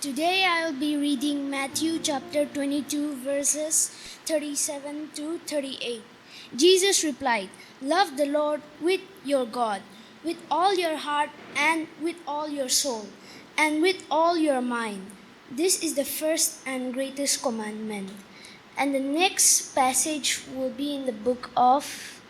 Today I will be reading Matthew chapter 22 verses 37 to 38. Jesus replied, "Love the Lord with your God, with all your heart and with all your soul, and with all your mind. This is the first and greatest commandment." And the next passage will be in the book of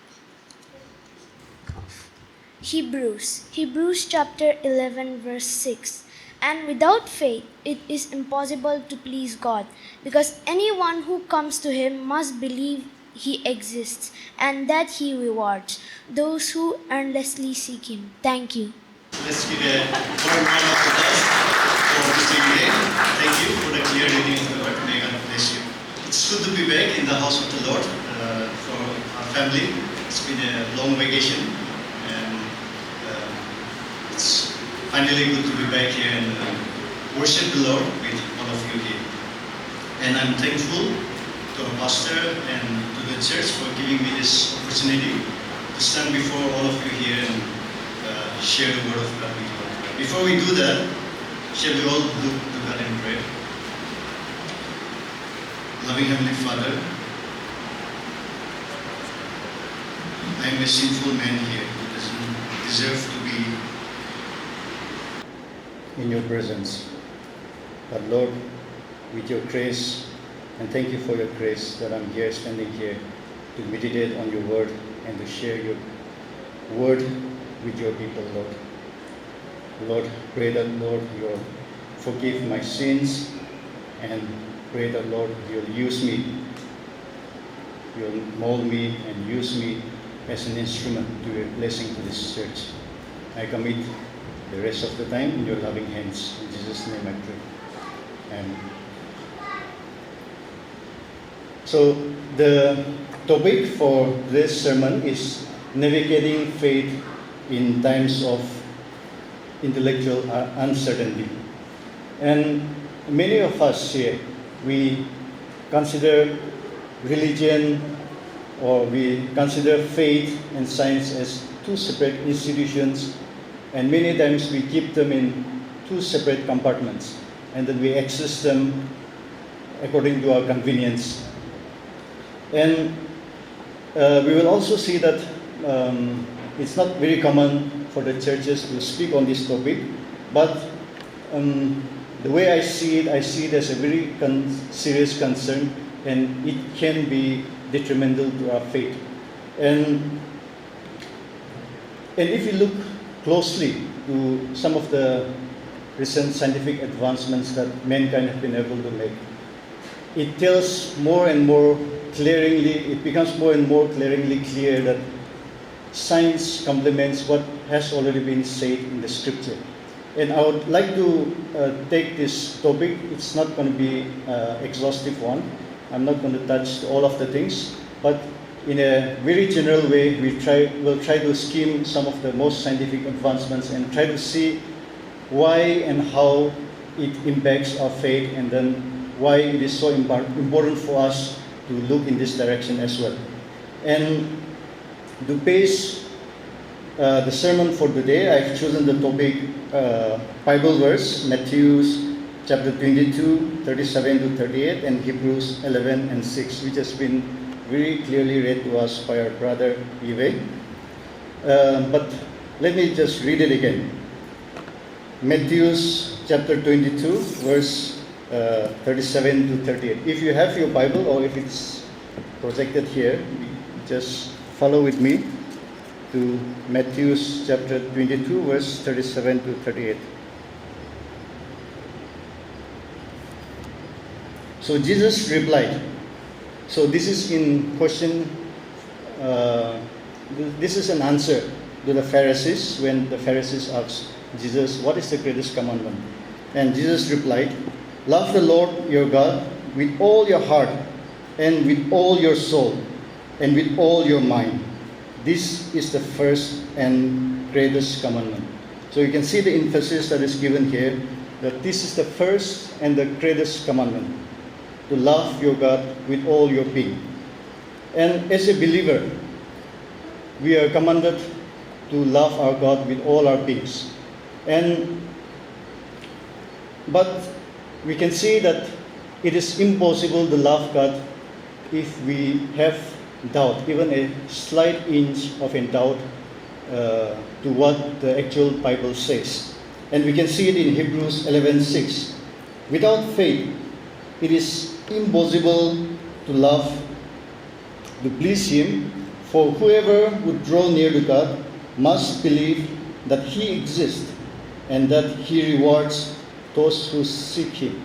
Hebrews chapter 11 verse 6. And without faith it is impossible to please God, because anyone who comes to him must believe he exists and that he rewards those who earnestly seek him. Thank you. Let's give a warm round of applause for Mr. Yue. Thank you for the clear reading of the word. May God bless you. It's good to be back in the house of the Lord for our family. It's been a long vacation, and it's finally good to be back here and worship the Lord with all of you here. And I'm thankful to our pastor and to the church for giving me this opportunity to stand before all of you here and share the word of God with you. Before we do that, shall we all look to God in prayer? Loving Heavenly Father, I am a sinful man here who doesn't deserve to be in your presence. But Lord, with your grace, and thank you for your grace that I'm here, standing here to meditate on your word and to share your word with your people, Lord. Lord, pray that, Lord, you'll forgive my sins, and pray that, Lord, you'll use me, you'll mold me and use me as an instrument to be a blessing to this church. I commit the rest of the time in your loving hands. In Jesus' name I pray. Amen. So the topic for this sermon is navigating faith in times of intellectual uncertainty. And many of us here, we consider religion, or we consider faith and science as two separate institutions, and many times we keep them in two separate compartments, and then we access them according to our convenience. And we will also see that it's not very common for the churches to speak on this topic, but the way I see it as a very serious concern, and it can be detrimental to our faith. And if you look closely to some of the recent scientific advancements that mankind have been able to make, it tells more and more clearly, it becomes more and more glaringly clear that science complements what has already been said in the scripture. And I would like to take this topic. It's not going to be an exhaustive one. I'm not going to touch all of the things, but in a very general way, we'll try to skim some of the most scientific advancements and try to see why and how it impacts our faith, and then why it is so important for us to look in this direction as well. And to base the sermon for today, I've chosen the topic Bible verse, Matthew chapter 22, 37 to 38, and Hebrews 11 and 6, which has been very clearly read to us by our brother Yue. But let me just read it again. Matthew chapter 22, verse 37 to 38. If you have your Bible, or if it's projected here, just follow with me to Matthew chapter 22, verse 37 to 38. So Jesus replied. So this is in question, this is an answer to the Pharisees when the Pharisees asked Jesus, what is the greatest commandment? And Jesus replied, love the Lord your God with all your heart and with all your soul and with all your mind. This is the first and greatest commandment. So you can see the emphasis that is given here, that this is the first and the greatest commandment, to love your God with all your being. And as a believer, we are commanded to love our God with all our beings. But we can see that it is impossible to love God if we have doubt, even a slight inch of a doubt to what the actual Bible says. And we can see it in Hebrews 11:6. Without faith, it is impossible to love, to please Him, for whoever would draw near to God must believe that He exists and that He rewards those who seek Him.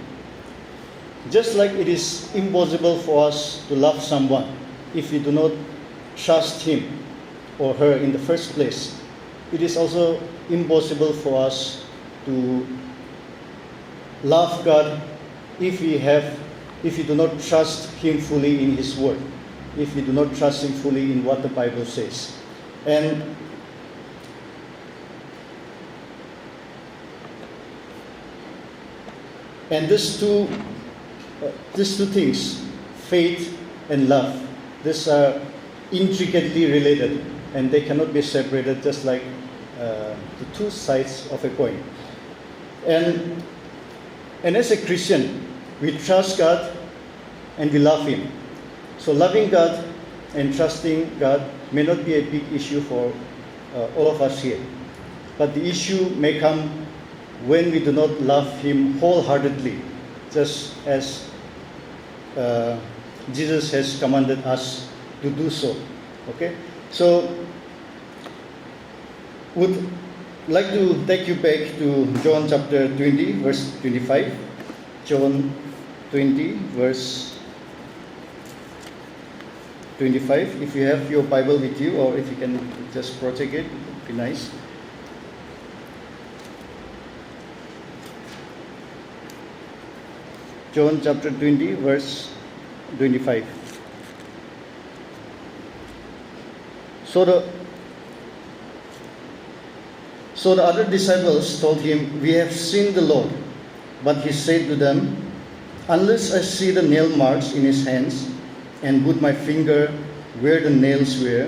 Just like it is impossible for us to love someone if we do not trust him or her in the first place, it is also impossible for us to love God if we do not trust Him fully in His Word, if we do not trust Him fully in what the Bible says. And these two things, faith and love, these are intricately related, and they cannot be separated, just like the two sides of a coin. And as a Christian, we trust God and we love Him. So loving God and trusting God may not be a big issue for all of us here. But the issue may come when we do not love Him wholeheartedly, just as Jesus has commanded us to do so. Okay? So, would like to take you back to John chapter 20, verse 25. John 20, verse 25. If you have your Bible with you, or if you can just project it, would be nice. John chapter 20, verse 25. So the other disciples told him, "We have seen the Lord." But he said to them, "Unless I see the nail marks in his hands, and put my finger where the nails were,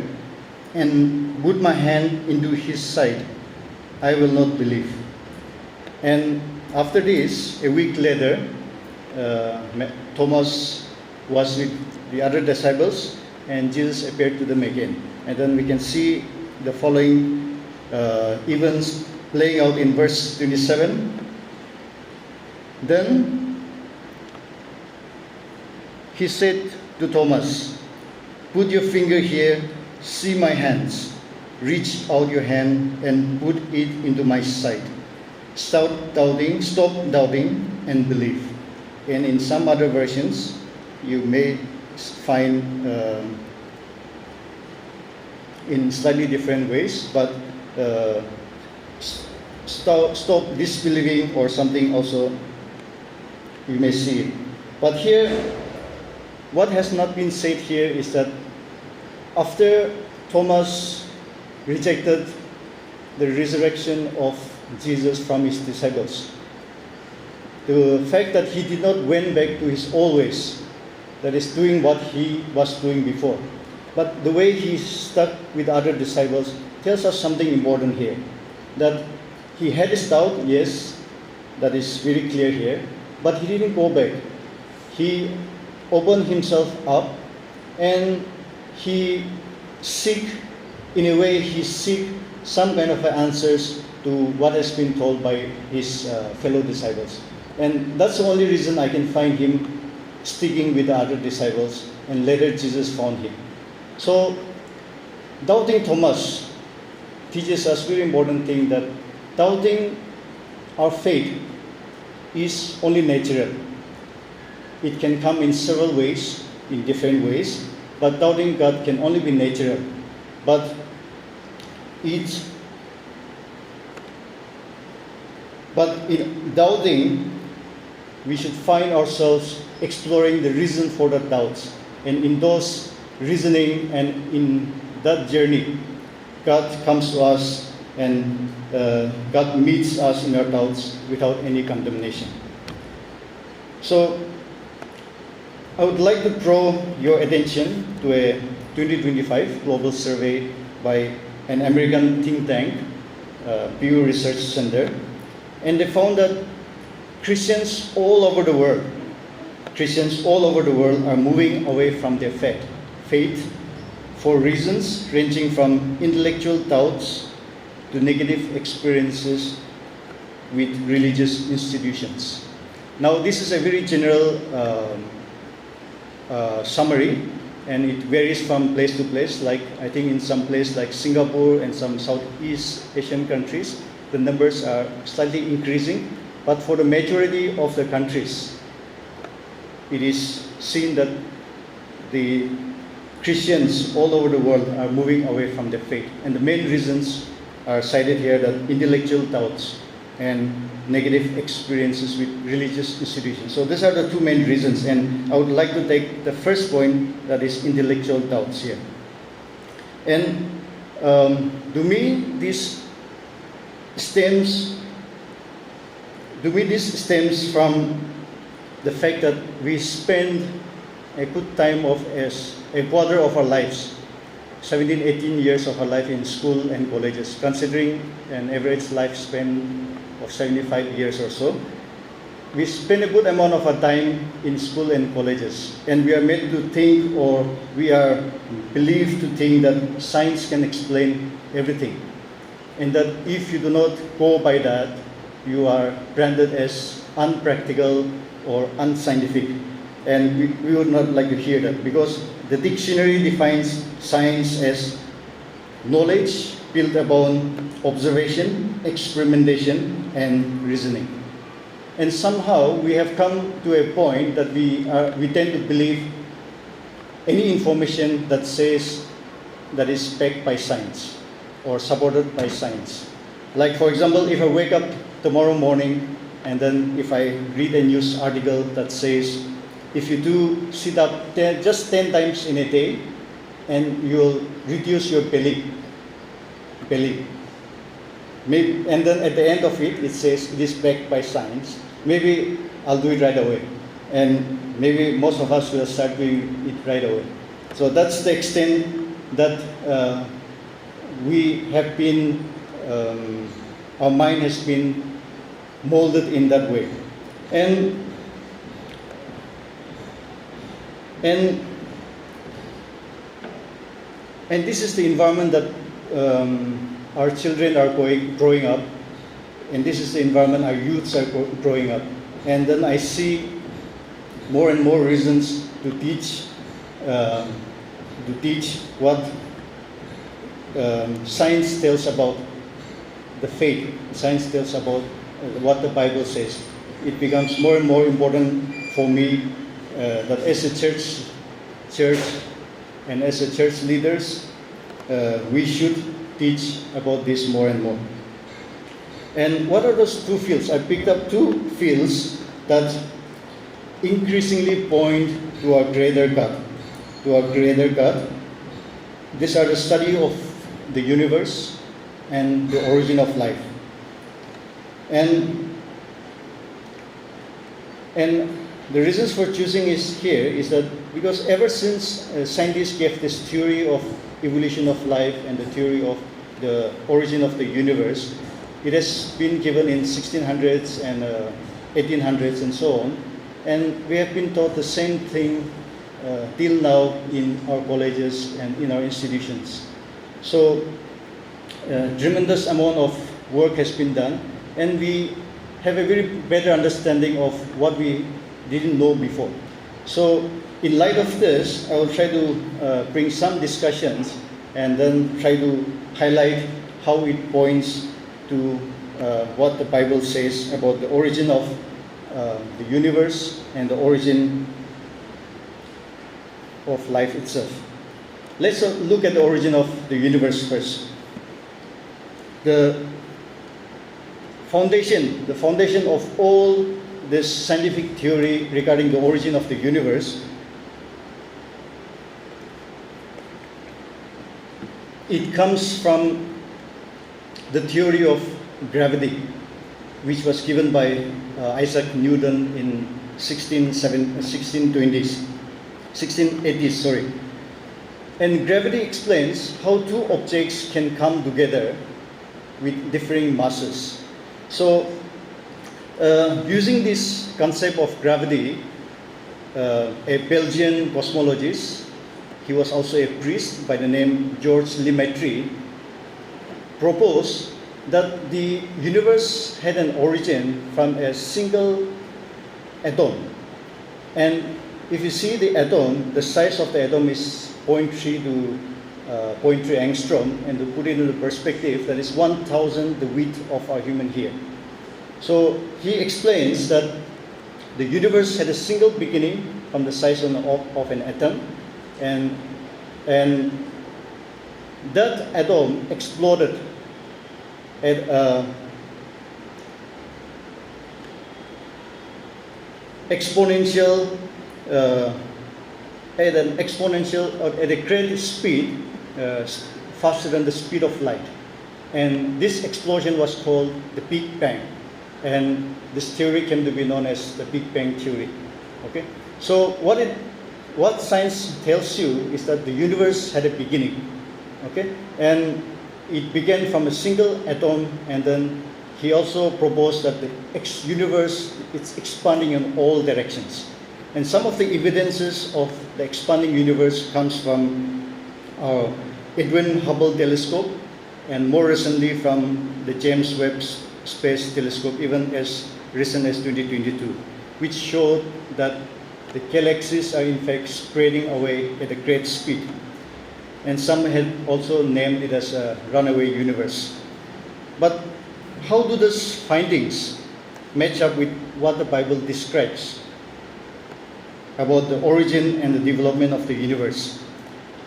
and put my hand into his side, I will not believe." And after this, a week later, Thomas was with the other disciples, and Jesus appeared to them again. And then we can see the following events playing out in verse 27. Then he said to Thomas, "Put your finger here, see my hands. Reach out your hand and put it into my side. Stop doubting, and believe." And in some other versions, you may find in slightly different ways, but stop disbelieving or something also, you may see it. But here, what has not been said here is that after Thomas rejected the resurrection of Jesus from his disciples, the fact that he did not went back to his old ways, that is doing what he was doing before, but the way he stuck with other disciples tells us something important here. That he had his doubt, yes, that is very clear here, but he didn't go back. He opened himself up, and he seek some kind of answers to what has been told by his fellow disciples. And that's the only reason I can find him sticking with the other disciples, and later Jesus found him. So, doubting Thomas teaches us very important thing, that doubting our faith is only natural. It can come in several ways, in different ways, but doubting God can only be natural. But in doubting, we should find ourselves exploring the reason for the doubts. And in those reasoning and in that journey, God comes to us, and God meets us in our doubts without any condemnation. So, I would like to draw your attention to a 2025 global survey by an American think tank, Pew Research Center, and they found that Christians all over the world are moving away from their faith for reasons ranging from intellectual doubts to negative experiences with religious institutions. Now, this is a very general summary, and it varies from place to place. Like, I think in some place like Singapore and some Southeast Asian countries, the numbers are slightly increasing. But for the majority of the countries, it is seen that the Christians all over the world are moving away from their faith. And the main reasons are cited here, that intellectual doubts and negative experiences with religious institutions. So these are the two main reasons, and I would like to take the first point, that is intellectual doubts here. And to me, this stems from the fact that we spend a good time of as a quarter of our lives, 17, 18 years of our life in school and colleges, considering an average lifespan of 75 years or so. We spend a good amount of our time in school and colleges, and we are made to think, or we are believed to think, that science can explain everything, and that if you do not go by that, you are branded as unpractical or unscientific. And we would not like to hear that, because the dictionary defines science as knowledge built upon observation, experimentation, and reasoning. And somehow we have come to a point that we tend to believe any information that says that is backed by science or supported by science. Like, for example, if I wake up tomorrow morning and then if I read a news article that says if you do sit up just 10 times in a day, and you'll reduce your belly. Maybe, and then at the end of it, it says it is backed by science. Maybe I'll do it right away. And maybe most of us will start doing it right away. So that's the extent that we have been, our mind has been molded in that way. And this is the environment that our children are growing up, and this is the environment our youths are growing up. And then I see more and more reasons to teach what science tells about the faith. Science tells about what the Bible says. It becomes more and more important for me that as a church and as a church leaders, we should teach about this more and more. And what are those two fields? I picked up two fields that increasingly point to our greater God. These are the study of the universe and the origin of life. And the reasons for choosing is that because ever since scientists gave this theory of evolution of life and the theory of the origin of the universe, it has been given in 1600s and 1800s and so on. And we have been taught the same thing till now in our colleges and in our institutions. So tremendous amount of work has been done, and we have a very better understanding of what we didn't know before. So in light of this, I will try to bring some discussions and then try to highlight how it points to what the Bible says about the origin of the universe and the origin of life itself. Let's look at the origin of the universe first. The foundation of all this scientific theory regarding the origin of the universe, it comes from the theory of gravity, which was given by Isaac Newton in 1680s. And gravity explains how two objects can come together with differing masses. So Using this concept of gravity, a Belgian cosmologist, he was also a priest by the name Georges Lemaitre, proposed that the universe had an origin from a single atom. And if you see the atom, the size of the atom is 0.3 to 0.3 angstrom, and to put it into perspective, that is 1,000 the width of our human hair. So he explains that the universe had a single beginning from the size of an atom, and that atom exploded at a exponential at a great speed, faster than the speed of light, and this explosion was called the Big Bang, and this theory came to be known as the Big Bang theory. Okay, so what science tells you is that the universe had a beginning. Okay, and it began from a single atom, and then he also proposed that the universe is expanding in all directions. And some of the evidences of the expanding universe comes from our Edwin Hubble telescope, and more recently from the James Webb Space Telescope, even as recent as 2022, which showed that the galaxies are in fact spreading away at a great speed. And some had also named it as a runaway universe. But how do those findings match up with what the Bible describes about the origin and the development of the universe?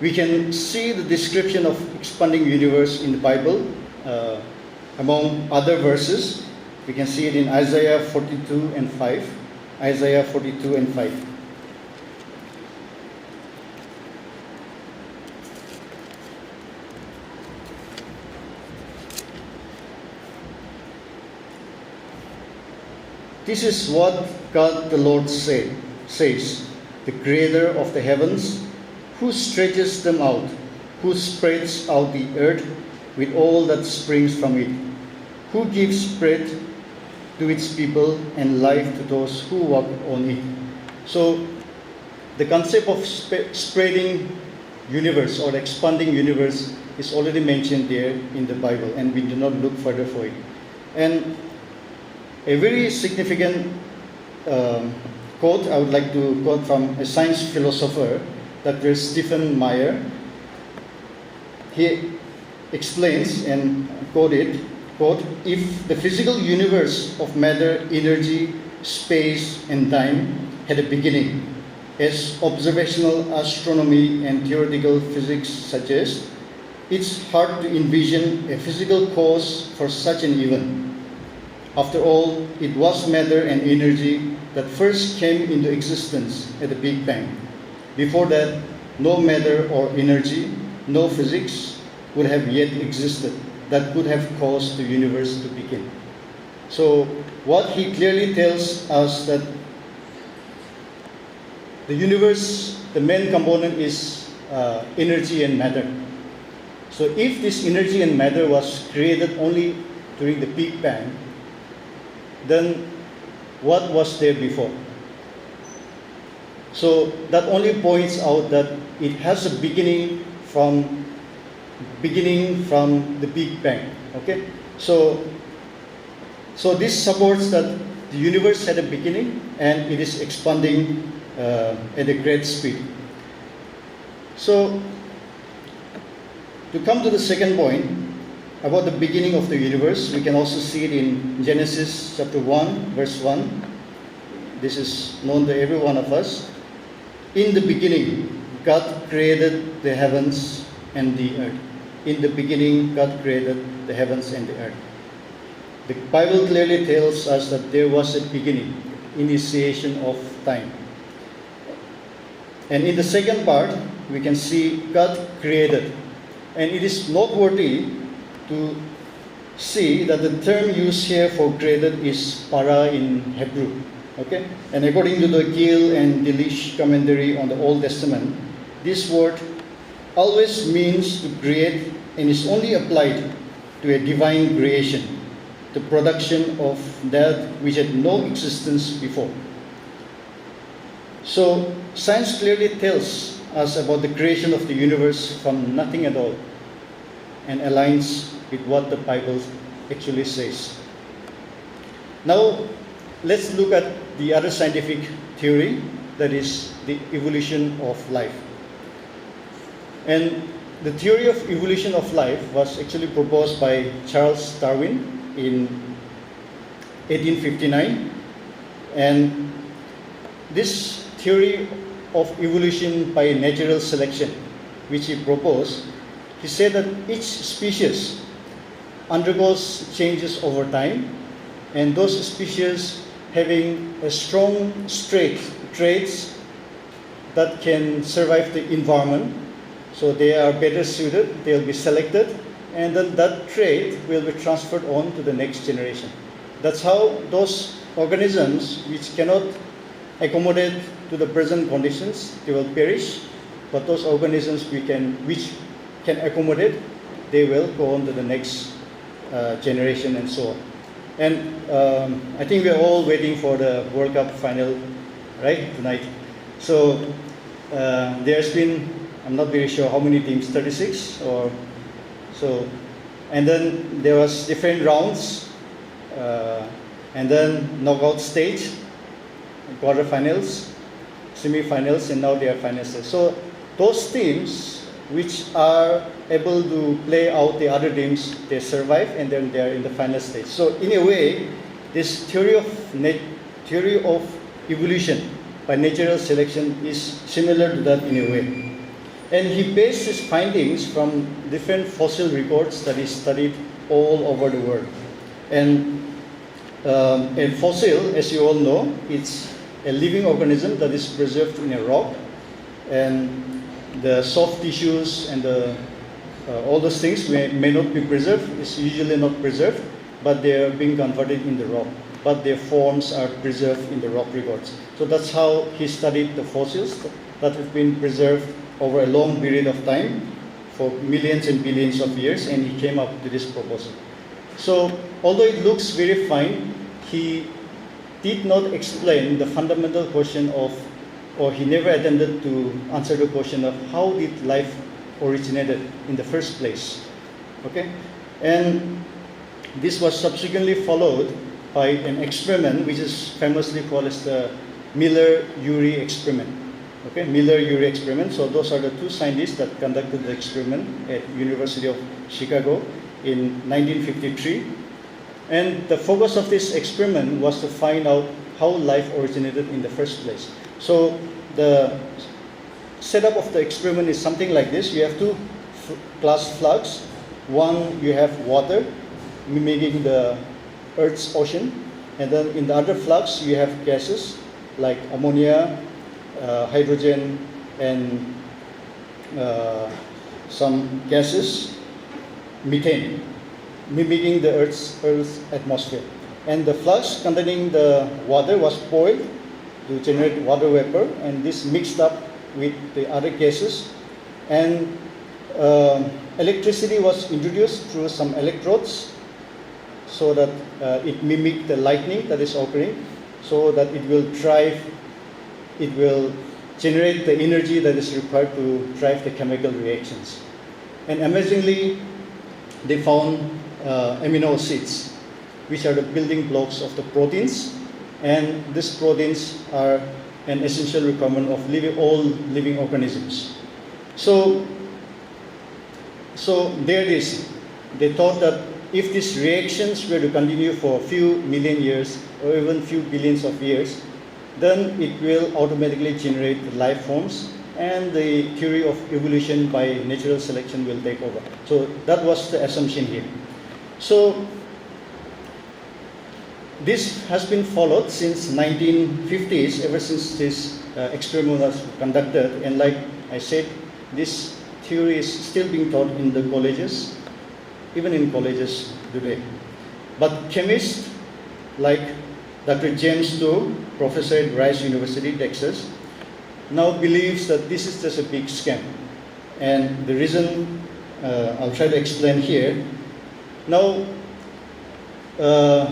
We can see the description of expanding universe in the Bible among other verses. We can see it in Isaiah 42 and 5. Isaiah 42 and 5. This is what God the Lord says, the creator of the heavens, who stretches them out, who spreads out the earth with all that springs from it, who gives bread to its people and life to those who walk on it. So the concept of spreading universe or expanding universe is already mentioned there in the Bible, and we do not look further for it. And a very significant quote I would like to quote from a science philosopher, Dr. Stephen Meyer. He explains, and quote, if the physical universe of matter, energy, space, and time had a beginning, as observational astronomy and theoretical physics suggest, it's hard to envision a physical cause for such an event. After all, it was matter and energy that first came into existence at the Big Bang. Before that, no matter or energy, no physics would have yet existed that could have caused the universe to begin. So what he clearly tells us that the universe, the main component is energy and matter. So if this energy and matter was created only during the Big Bang, then what was there before? So that only points out that it has a beginning from the Big Bang. Okay, so this supports that the universe had a beginning and it is expanding at a great speed. So to come to the second point about the beginning of the universe, we can also see it in Genesis chapter 1, verse 1. This is known to every one of us. In the beginning, God created the heavens and the earth. In the beginning, God created the heavens and the earth. The Bible clearly tells us that there was a beginning, initiation of time. And in the second part, we can see God created. And it is noteworthy to see that the term used here for created is para in Hebrew. Okay? And according to the Gill and Delitzsch commentary on the Old Testament, this word always means to create and is only applied to a divine creation, to the production of that which had no existence before. So science clearly tells us about the creation of the universe from nothing at all and aligns with what the Bible actually says. Now let's look at the other scientific theory, that is the evolution of life. And the theory of evolution of life was actually proposed by Charles Darwin in 1859. And this theory of evolution by natural selection, which he proposed, he said that each species undergoes changes over time, and those species having a strong traits that can survive the environment, so they are better suited, they'll be selected, and then that trait will be transferred on to the next generation. That's how those organisms which cannot accommodate to the present conditions, they will perish, but those organisms which can accommodate, they will go on to the next generation and so on. And I think we're all waiting for the World Cup final, right, tonight. So there's been, I'm not very sure how many teams, 36 or so. And then there was different rounds, and then knockout stage, quarterfinals, semi-finals, and now they are finals. So those teams which are able to play out the other teams, they survive, and then they are in the final stage. So in a way, this theory of evolution by natural selection is similar to that in a way. And he based his findings from different fossil records that he studied all over the world. And a fossil, as you all know, it's a living organism that is preserved in a rock, and the soft tissues and all those things may not be preserved. It's usually not preserved, but they are being converted in the rock. But their forms are preserved in the rock records. So that's how he studied the fossils that have been preserved over a long period of time for millions and billions of years, and he came up with this proposal. So although it looks very fine, he did not explain the fundamental question of, or he never attempted to answer the question of how did life originated in the first place. Okay? And this was subsequently followed by an experiment which is famously called as the Miller-Urey experiment. Okay, Miller-Urey experiment. So those are the two scientists that conducted the experiment at University of Chicago in 1953. And the focus of this experiment was to find out how life originated in the first place. So the setup of the experiment is something like this. You have two glass flags. One, you have water, mimicking the Earth's ocean. And then in the other flags, you have gases like ammonia, hydrogen, and some gases, methane, mimicking the Earth's atmosphere. And the flask containing the water was boiled to generate water vapor, and this mixed up with the other gases. And electricity was introduced through some electrodes so that it mimicked the lightning that is occurring, so that it will generate the energy that is required to drive the chemical reactions. And amazingly, they found amino acids, which are the building blocks of the proteins, and these proteins are an essential requirement of all living organisms. So there it is. They thought that if these reactions were to continue for a few million years or even few billions of years, then it will automatically generate life forms, and the theory of evolution by natural selection will take over. So that was the assumption here. So this has been followed since 1950s, ever since this experiment was conducted, and like I said, this theory is still being taught in the colleges, even in colleges today. But chemists like Dr. James Tour, professor at Rice University, Texas, now believes that this is just a big scam. And the reason I'll try to explain here. Now,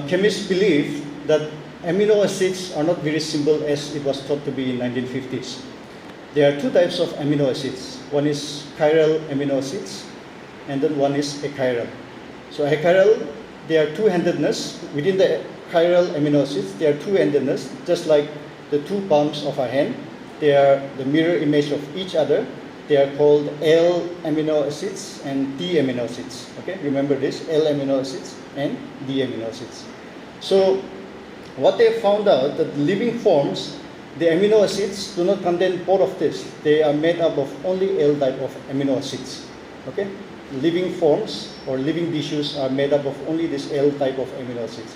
chemists believe that amino acids are not very simple as it was thought to be in 1950s. There are two types of amino acids. One is chiral amino acids, and then one is achiral. So achiral, they are two-handedness. Within the chiral amino acids, they are two-handedness, just like the two palms of our hand. They are the mirror image of each other. They are called L amino acids and D amino acids. Okay, remember this, L amino acids and D amino acids. So what they found out that living forms, the amino acids do not contain both of this. They are made up of only L type of amino acids. Okay, living forms or living tissues are made up of only this L type of amino acids.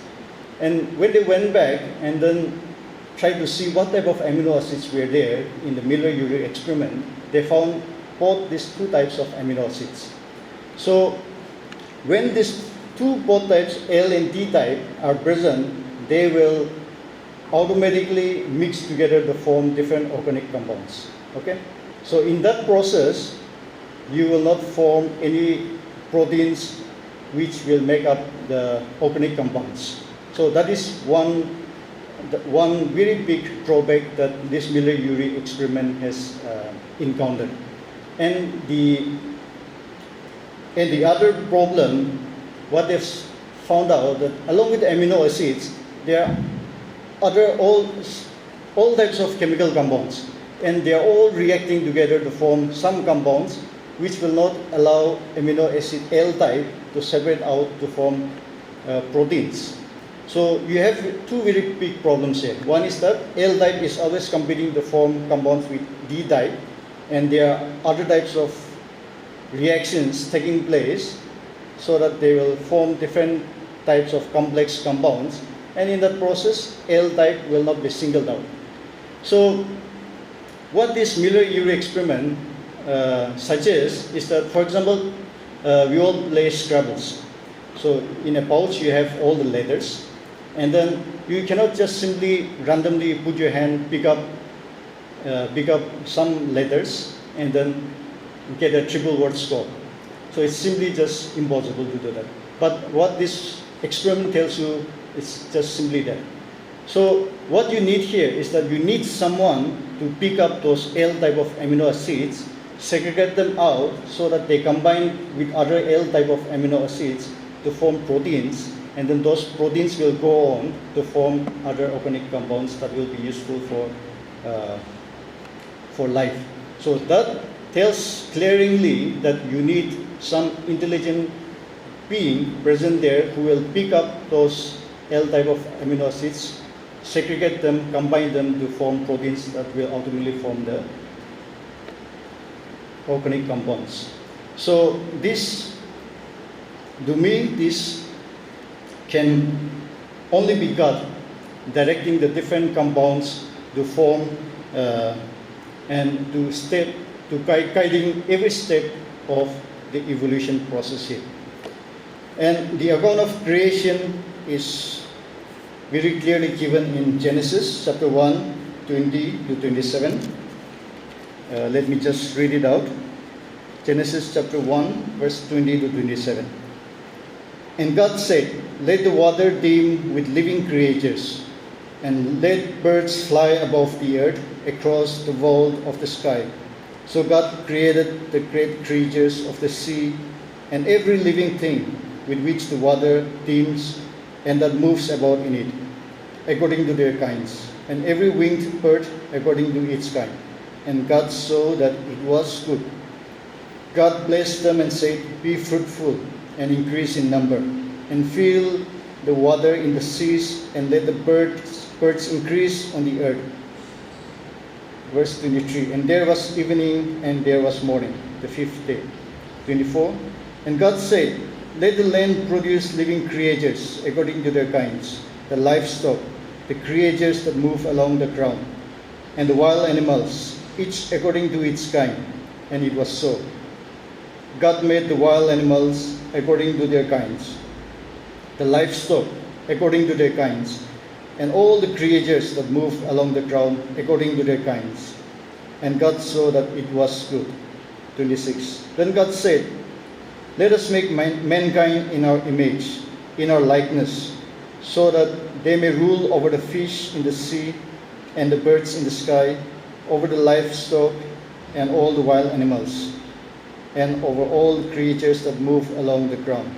And when they went back and then tried to see what type of amino acids were there in the Miller-Urey experiment, they found both these two types of amino acids. So when these both types, L and D type, are present, they will automatically mix together to form different organic compounds. Okay? So in that process, you will not form any proteins which will make up the organic compounds. So that is one very big drawback that this Miller-Urey experiment has encountered. And the other problem, what they've found out that along with the amino acids, there are all types of chemical compounds, and they are all reacting together to form some compounds which will not allow amino acid L type to separate out to form proteins. So you have two very big problems here. One is that L type is always competing to form compounds with D type, and there are other types of reactions taking place so that they will form different types of complex compounds, and in that process, L type will not be singled out. So what this Miller-Urey experiment suggests is that, for example, we all play Scrabbles. So in a pouch, you have all the letters, and then you cannot just simply randomly put your hand, pick up some letters, and then get a triple word score. So it's simply just impossible to do that. But what this experiment tells you is just simply that. So what you need here is that you need someone to pick up those L type of amino acids, segregate them out so that they combine with other L type of amino acids to form proteins, and then those proteins will go on to form other organic compounds that will be useful for life. So that tells clearly that you need some intelligent being present there who will pick up those L type of amino acids, segregate them, combine them to form proteins that will ultimately form the organic compounds. So this can only be God directing the different compounds to form and to guiding every step of the evolution process here. And the account of creation is very clearly given in Genesis chapter 1, 20 to 27. Let me just read it out. Genesis chapter 1, verse 20 to 27. And God said, "Let the water teem with living creatures, and let birds fly above the earth across the vault of the sky." So God created the great creatures of the sea and every living thing with which the water teems and that moves about in it, according to their kinds, and every winged bird according to its kind. And God saw that it was good. God blessed them and said, "Be fruitful and increase in number, and fill the water in the seas, and let the birds increase on the earth." Verse 23, and there was evening and there was morning, the fifth day. 24, and God said, "Let the land produce living creatures according to their kinds, the livestock, the creatures that move along the ground, and the wild animals, each according to its kind." And it was so. God made the wild animals according to their kinds, the livestock according to their kinds, and all the creatures that move along the ground according to their kinds. And God saw that it was good. 26. Then God said, "Let us make mankind in our image, in our likeness, so that they may rule over the fish in the sea and the birds in the sky, over the livestock and all the wild animals, and over all the creatures that move along the ground.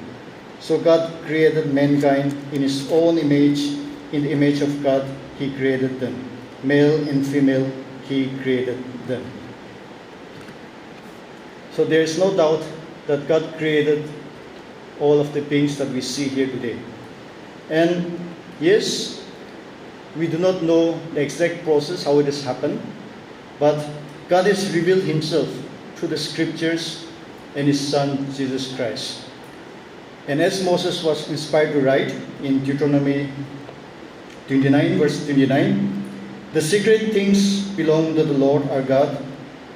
So God created mankind in His own image. In the image of God, He created them. Male and female, He created them. So there is no doubt that God created all of the things that we see here today. And yes, we do not know the exact process, how it has happened, but God has revealed Himself through the scriptures and His Son, Jesus Christ. And as Moses was inspired to write in Deuteronomy 29, verse 29, the secret things belong to the Lord our God,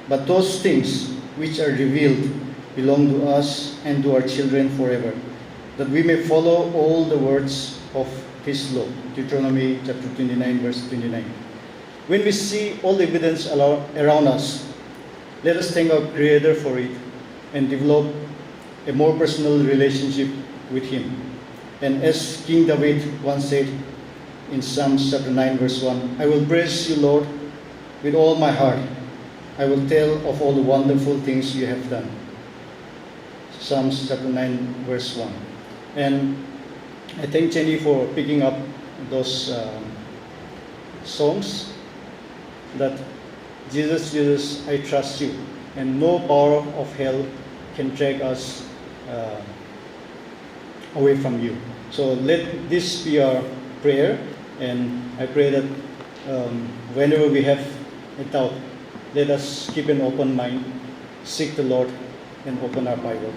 but those things which are revealed belong to us and to our children forever, that we may follow all the words of His law. Deuteronomy chapter 29, verse 29. When we see all evidence around us, let us thank our Creator for it and develop a more personal relationship with Him. And as King David once said in Psalms chapter 9, verse 1, I will praise you, Lord, with all my heart. I will tell of all the wonderful things you have done. Psalms chapter 9, verse 1. And I thank Jenny for picking up those songs that Jesus, Jesus, I trust you, and no power of hell can drag us away from you. So let this be our prayer, and I pray that whenever we have a doubt, let us keep an open mind, seek the Lord, and open our Bible.